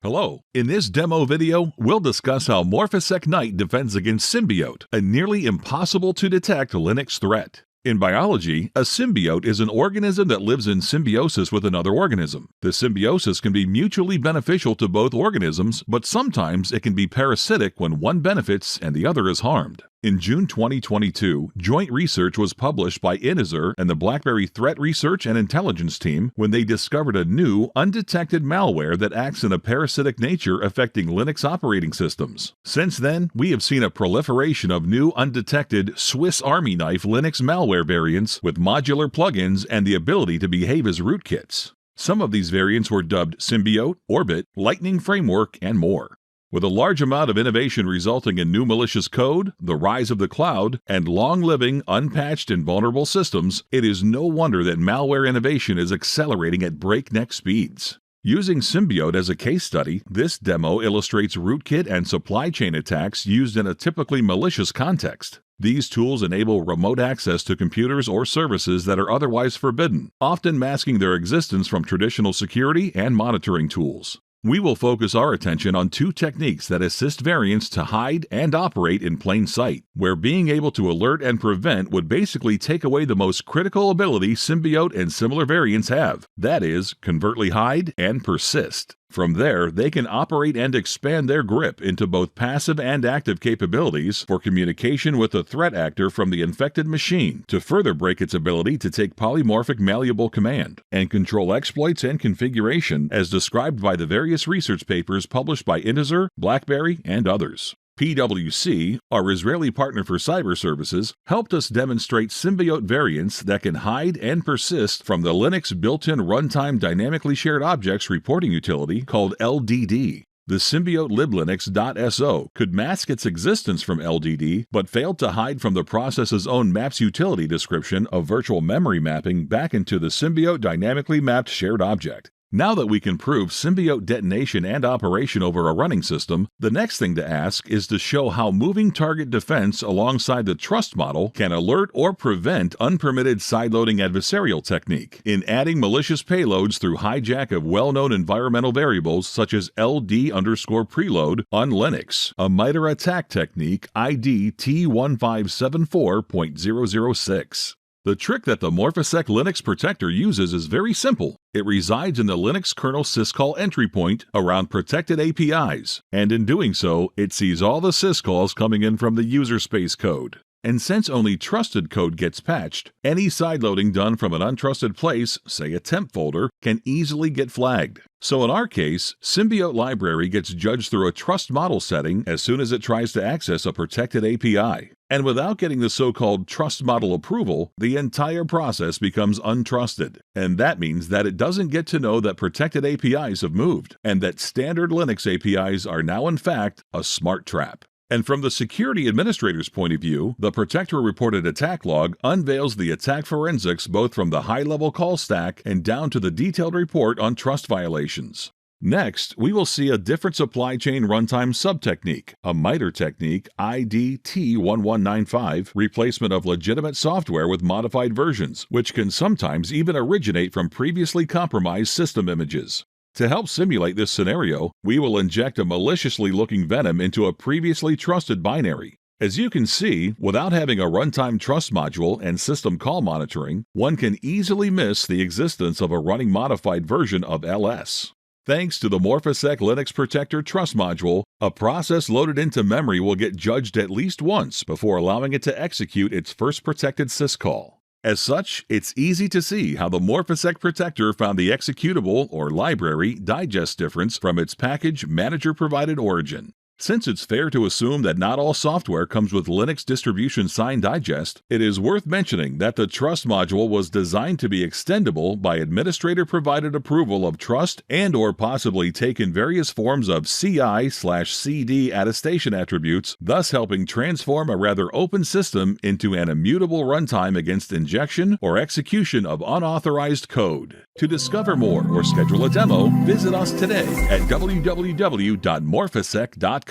Hello. In this demo video, we'll discuss how Morphisec Knight defends against Symbiote, a nearly impossible to detect Linux threat. In biology, a symbiote is an organism that lives in symbiosis with another organism. The symbiosis can be mutually beneficial to both organisms, but sometimes it can be parasitic when one benefits and the other is harmed. In June 2022, joint research was published by Inizur and the BlackBerry Threat Research and Intelligence Team when they discovered a new, undetected malware that acts in a parasitic nature affecting Linux operating systems. Since then, we have seen a proliferation of new, undetected Swiss Army knife Linux malware variants with modular plugins and the ability to behave as rootkits. Some of these variants were dubbed Symbiote, Orbit, Lightning Framework, and more. With a large amount of innovation resulting in new malicious code, the rise of the cloud, and long-living, unpatched, and vulnerable systems, it is no wonder that malware innovation is accelerating at breakneck speeds. Using Symbiote as a case study, this demo illustrates rootkit and supply chain attacks used in a typically malicious context. These tools enable remote access to computers or services that are otherwise forbidden, often masking their existence from traditional security and monitoring tools. We will focus our attention on two techniques that assist variants to hide and operate in plain sight, where being able to alert and prevent would basically take away the most critical ability Symbiote and similar variants have, that is, covertly hide and persist. From there, they can operate and expand their grip into both passive and active capabilities for communication with the threat actor from the infected machine to further break its ability to take polymorphic malleable command and control exploits and configuration as described by the various research papers published by Inizur, BlackBerry, and others. PwC, our Israeli partner for cyber services, helped us demonstrate Symbiote variants that can hide and persist from the Linux built-in runtime dynamically shared objects reporting utility called LDD. The Symbiote liblinux.so could mask its existence from LDD, but failed to hide from the process's own maps utility description of virtual memory mapping back into the Symbiote dynamically mapped shared object. Now that we can prove Symbiote detonation and operation over a running system, the next thing to ask is to show how moving target defense alongside the trust model can alert or prevent unpermitted sideloading adversarial technique in adding malicious payloads through hijack of well-known environmental variables such as LD_preload on Linux, a MITRE attack technique ID T1574.006. The trick that the Morphisec Linux protector uses is very simple. It resides in the Linux kernel syscall entry point around protected APIs, and in doing so, it sees all the syscalls coming in from the user space code. And since only trusted code gets patched, any sideloading done from an untrusted place, say a temp folder, can easily get flagged. So in our case, Symbiote library gets judged through a trust model setting as soon as it tries to access a protected API. And without getting the so-called trust model approval, the entire process becomes untrusted. And that means that it doesn't get to know that protected APIs have moved, and that standard Linux APIs are now in fact a smart trap. And from the security administrator's point of view, the Protector reported attack log unveils the attack forensics both from the high-level call stack and down to the detailed report on trust violations. Next, we will see a different supply chain runtime sub-technique, a MITRE technique ID T1195, replacement of legitimate software with modified versions, which can sometimes even originate from previously compromised system images. To help simulate this scenario, we will inject a maliciously looking venom into a previously trusted binary. As you can see, without having a runtime trust module and system call monitoring, one can easily miss the existence of a running modified version of LS. Thanks to the Morphisec Linux Protector Trust Module, a process loaded into memory will get judged at least once before allowing it to execute its first protected syscall. As such, it's easy to see how the Morphisec Protector found the executable or library digest difference from its package manager-provided origin. Since it's fair to assume that not all software comes with Linux distribution signed digest, it is worth mentioning that the Trust module was designed to be extendable by administrator-provided approval of trust and/or possibly take in various forms of CI/CD attestation attributes, thus helping transform a rather open system into an immutable runtime against injection or execution of unauthorized code. To discover more or schedule a demo, visit us today at www.morphisec.com.